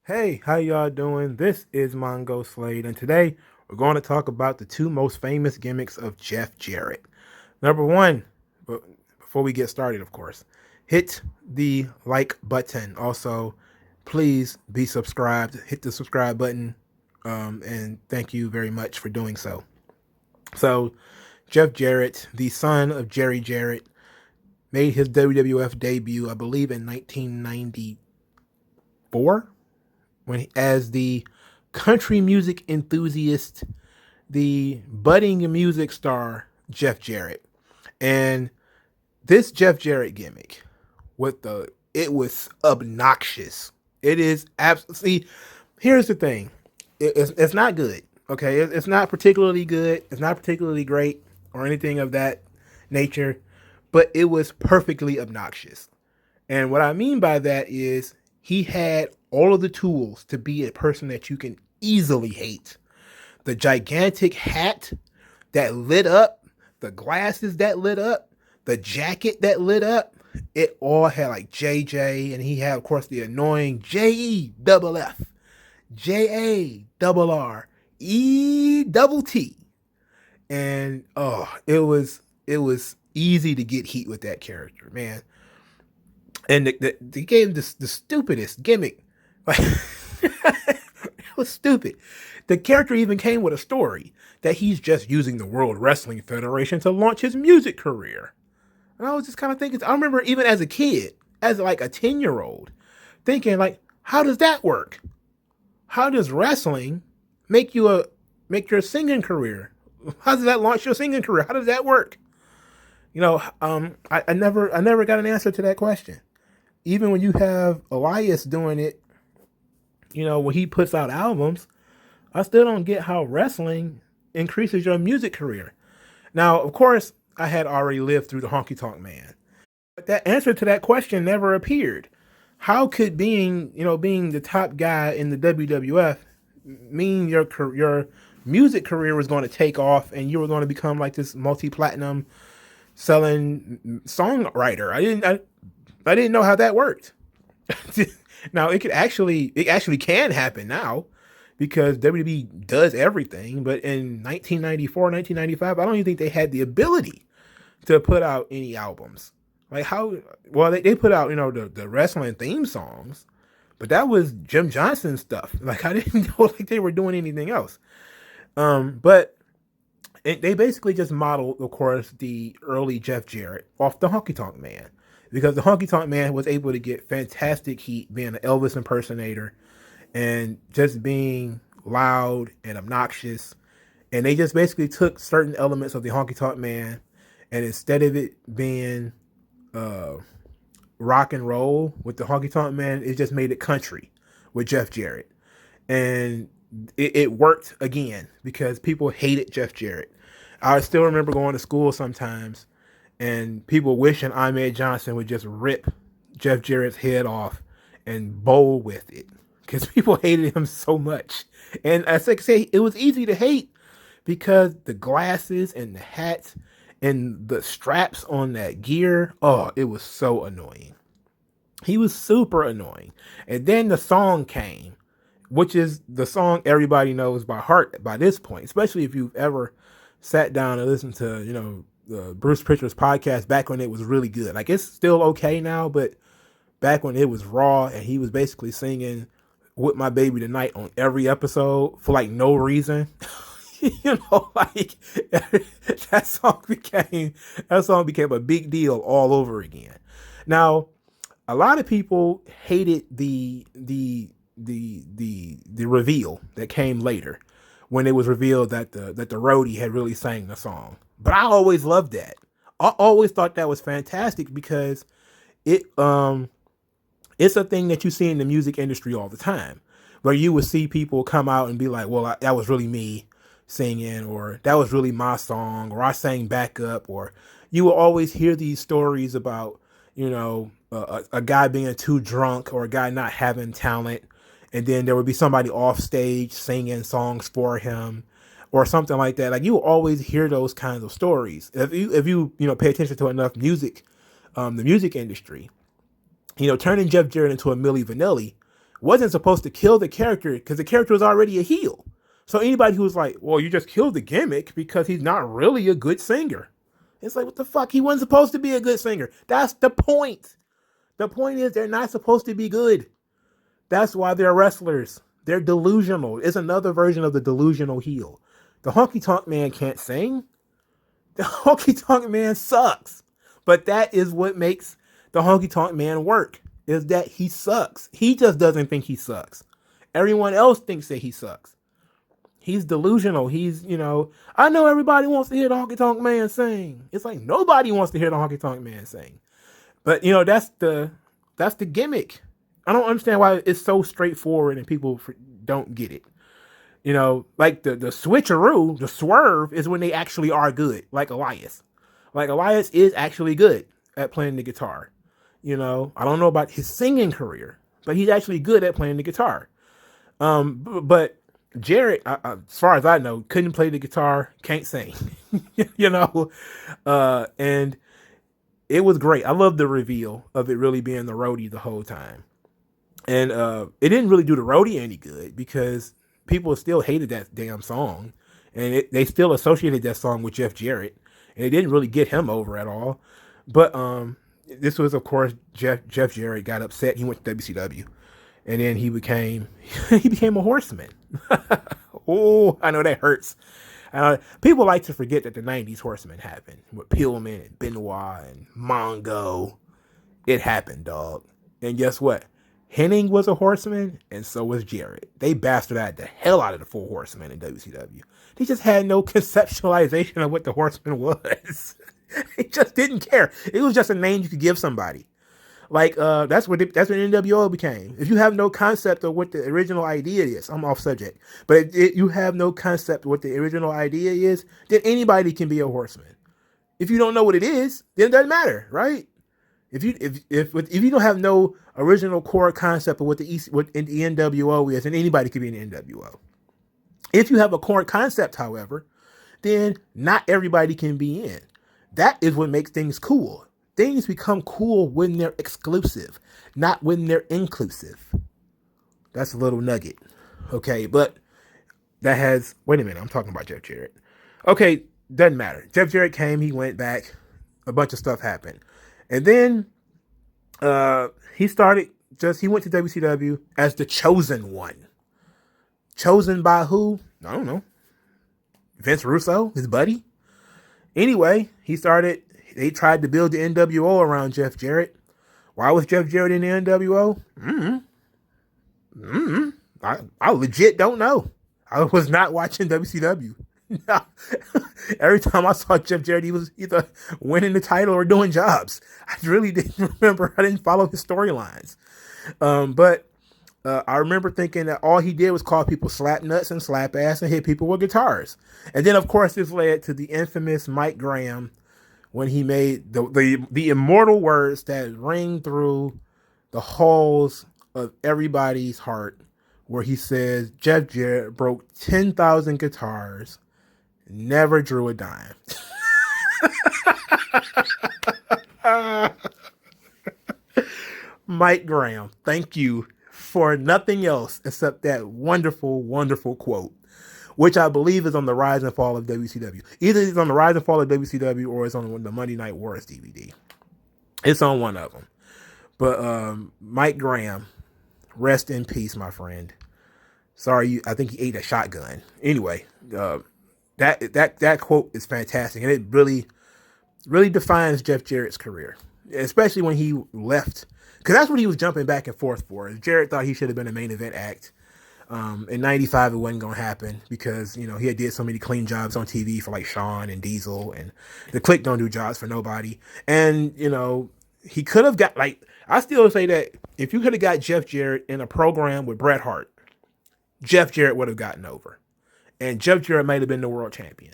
Hey, how y'all doing? This is Mongo Slade, and today we're going to talk about the two most famous gimmicks of Jeff Jarrett. Number one, before we get started, of course, hit the like button. Also, please be subscribed. Hit the subscribe button, and thank you very much for doing so. So, Jeff Jarrett, the son of Jerry Jarrett, made his WWF debut, I believe, in 1994 when as the country music enthusiast, the budding music star Jeff Jarrett. And this Jeff Jarrett gimmick it was obnoxious. It is absolutely. Here's the thing. It's not good. Okay, it's not particularly good. It's not particularly great or anything of that nature, but it was perfectly obnoxious. And what I mean by that is he had all of the tools to be a person that you can easily hate. The gigantic hat that lit up, the glasses that lit up, the jacket that lit up, it all had like JJ, and he had, of course, the annoying JEFF, JARRET. And it was easy to get heat with that character, man. And they gave him the stupidest gimmick. Like, it was stupid. The character even came with a story that he's just using the World Wrestling Federation to launch his music career. And I was just kind of thinking, I remember even as a kid, as like a 10-year-old, thinking like, how does that work? How does wrestling make your singing career? How does that launch your singing career? How does that work? I never got an answer to that question. Even when you have Elias doing it, when he puts out albums, I still don't get how wrestling increases your music career. Now, of course, I had already lived through the Honky Tonk Man, but that answer to that question never appeared. How could being the top guy in the WWF mean your music career was going to take off and you were going to become like this multi-platinum selling songwriter? I didn't know how that worked. Now it actually can happen now because WWE does everything. But in 1994, 1995, I don't even think they had the ability to put out any albums. Like how? Well, they put out the wrestling theme songs, but that was Jim Johnson stuff. Like I didn't know like they were doing anything else. But they basically just modeled, of course, the early Jeff Jarrett off the Honky Tonk Man, because the Honky Tonk Man was able to get fantastic heat being an Elvis impersonator and just being loud and obnoxious. And they just basically took certain elements of the Honky Tonk Man, and instead of it being rock and roll with the Honky Tonk Man, it just made it country with Jeff Jarrett. And it worked again because people hated Jeff Jarrett. I still remember going to school sometimes and people wishing Ahmed Johnson would just rip Jeff Jarrett's head off and bowl with it because people hated him so much. And as I say, it was easy to hate because the glasses and the hats and the straps on that gear, oh, it was so annoying. He was super annoying. And then the song came, which is the song everybody knows by heart by this point, especially if you've ever sat down and listened to, Bruce Pritchard's podcast back when it was really good. Like it's still okay now, but back when it was raw and he was basically singing "With My Baby Tonight" on every episode for like no reason. Like that song became a big deal all over again. Now, a lot of people hated the reveal that came later when it was revealed that the roadie had really sang the song. But I always loved that. I always thought that was fantastic because it's a thing that you see in the music industry all the time, where you would see people come out and be like, "Well, that was really me singing," or "That was really my song," or "I sang backup," or you will always hear these stories about a guy being too drunk or a guy not having talent, and then there would be somebody off stage singing songs for him or something like that. Like you will always hear those kinds of stories if you pay attention to enough music, the music industry. Turning Jeff Jarrett into a Milli Vanilli wasn't supposed to kill the character because the character was already a heel. So anybody who was like, well, you just killed the gimmick because he's not really a good singer. It's like, what the fuck? He wasn't supposed to be a good singer. That's the point. The point is they're not supposed to be good. That's why they're wrestlers. They're delusional. It's another version of the delusional heel. The Honky Tonk Man can't sing. The Honky Tonk Man sucks. But that is what makes the Honky Tonk Man work, is that he sucks. He just doesn't think he sucks. Everyone else thinks that he sucks. He's delusional. He's, I know everybody wants to hear the Honky Tonk Man sing. It's like nobody wants to hear the Honky Tonk Man sing. But, that's the gimmick. I don't understand why it's so straightforward and people don't get it. Like the switcheroo, the swerve is when they actually are good, like Elias. Like Elias is actually good at playing the guitar. I don't know about his singing career, but he's actually good at playing the guitar. But Jarrett, as far as I know, couldn't play the guitar, can't sing, and it was great. I love the reveal of it really being the roadie the whole time. And it didn't really do the roadie any good because people still hated that damn song. And they still associated that song with Jeff Jarrett. And it didn't really get him over at all. But this was, of course, Jeff Jarrett got upset. He went to WCW. And then he became a horseman. Oh, I know that hurts. People like to forget that the 90s horsemen happened. With Pillman and Benoit and Mongo. It happened, dog. And guess what? Hennig was a horseman, and so was Jarrett. They bastardized the hell out of the Four Horsemen in WCW. They just had no conceptualization of what the Horseman was. They just didn't care. It was just a name you could give somebody. Like that's what NWO became. If you have no concept of what the original idea is, I'm off subject, but if you have no concept of what the original idea is, then anybody can be a horseman. If you don't know what it is, then it doesn't matter, right? If you don't have no original core concept of what the NWO is, then anybody can be an NWO. If you have a core concept, however, then not everybody can be in. That is what makes things cool. Things become cool when they're exclusive, not when they're inclusive. That's a little nugget. Okay, but wait a minute, I'm talking about Jeff Jarrett. Okay, doesn't matter. Jeff Jarrett came, he went back, a bunch of stuff happened. And then he went to WCW as the chosen one. Chosen by who? I don't know. Vince Russo, his buddy. Anyway, they tried to build the NWO around Jeff Jarrett. Why was Jeff Jarrett in the NWO? I legit don't know. I was not watching WCW. Every time I saw Jeff Jarrett, he was either winning the title or doing jobs. I really didn't remember. I didn't follow his storylines. But I remember thinking that all he did was call people slap nuts and slap ass and hit people with guitars. And then, of course, this led to the infamous Mike Graham when he made the immortal words that ring through the halls of everybody's heart, where he says Jeff Jarrett broke 10,000 guitars, never drew a dime. Mike Graham, thank you for nothing else except that wonderful, wonderful quote, which I believe is on the Rise and Fall of WCW. Either it's on the Rise and Fall of WCW or it's on the Monday Night Wars DVD. It's on one of them. But Mike Graham, rest in peace, my friend. Sorry, I think he ate a shotgun. Anyway, that quote is fantastic, and it really, really defines Jeff Jarrett's career, especially when he left, because that's what he was jumping back and forth for. Jarrett thought he should have been a main event act. In 95, it wasn't going to happen because, he had did so many clean jobs on TV for like Shawn and Diesel, and the Clique don't do jobs for nobody. And, he could have got, I still say that if you could have got Jeff Jarrett in a program with Bret Hart, Jeff Jarrett would have gotten over. And Jeff Jarrett might have been the world champion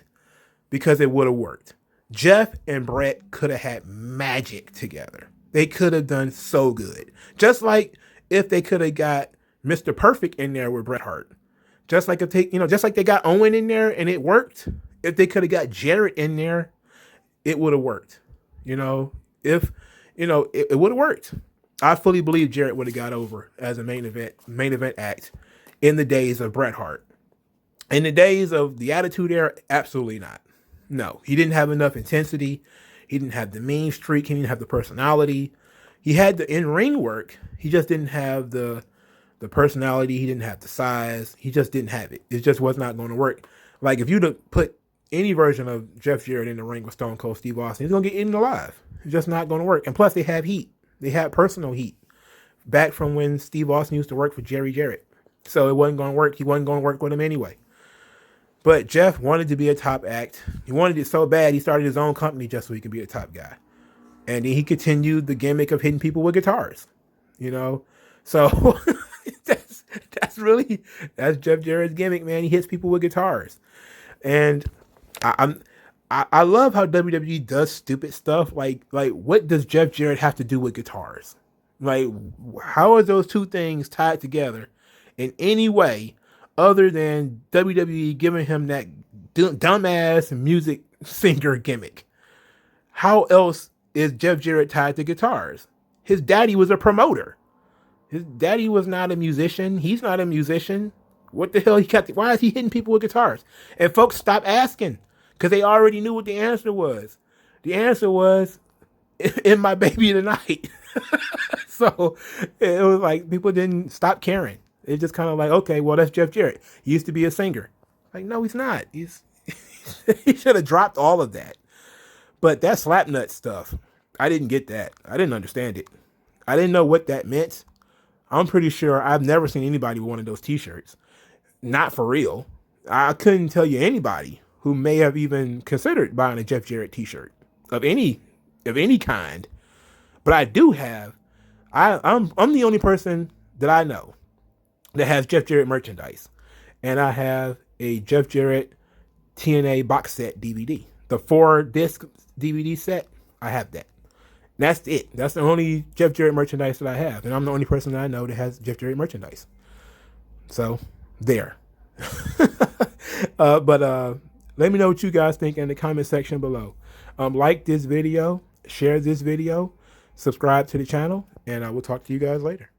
because it would have worked. Jeff and Bret could have had magic together. They could have done so good. Just like if they could have got Mr. Perfect in there with Bret Hart. Just like they got Owen in there and it worked. If they could have got Jarrett in there, it would have worked. It would have worked. I fully believe Jarrett would have got over as a main event act in the days of Bret Hart. In the days of the Attitude Era, absolutely not. No, he didn't have enough intensity. He didn't have the mean streak. He didn't have the personality. He had the in-ring work. He just didn't have the personality. He didn't have the size. He just didn't have it. It just was not going to work. Like if you'd put any version of Jeff Jarrett in the ring with Stone Cold Steve Austin, he's going to get eaten alive. It's just not going to work. And plus, they have heat. They had personal heat back from when Steve Austin used to work for Jerry Jarrett. So it wasn't going to work. He wasn't going to work with him anyway. But Jeff wanted to be a top act. He wanted it so bad, he started his own company just so he could be a top guy. And then he continued the gimmick of hitting people with guitars, you know? So that's Jeff Jarrett's gimmick, man. He hits people with guitars. And I love how WWE does stupid stuff. Like what does Jeff Jarrett have to do with guitars? Like, how are those two things tied together in any way other than WWE giving him that dumbass music singer gimmick? How else is Jeff Jarrett tied to guitars? His daddy was a promoter. His daddy was not a musician. He's not a musician. What the hell? Why is he hitting people with guitars? And folks stopped asking because they already knew what the answer was. The answer was, "In My Baby Tonight." So it was like people didn't stop caring. It's just kind of like, okay, well, that's Jeff Jarrett. He used to be a singer. Like, no, he's not. He should have dropped all of that. But that slapnut stuff, I didn't get that. I didn't understand it. I didn't know what that meant. I'm pretty sure I've never seen anybody with one of those t-shirts. Not for real. I couldn't tell you anybody who may have even considered buying a Jeff Jarrett t-shirt of any kind. But I do have. I'm the only person that I know that has Jeff Jarrett merchandise. And I have a Jeff Jarrett TNA box set DVD. The 4-disc DVD set, I have that. That's it. That's the only Jeff Jarrett merchandise that I have. And I'm the only person that I know that has Jeff Jarrett merchandise. So, there. But let me know what you guys think in the comment section below. Like this video, share this video, subscribe to the channel, and I will talk to you guys later.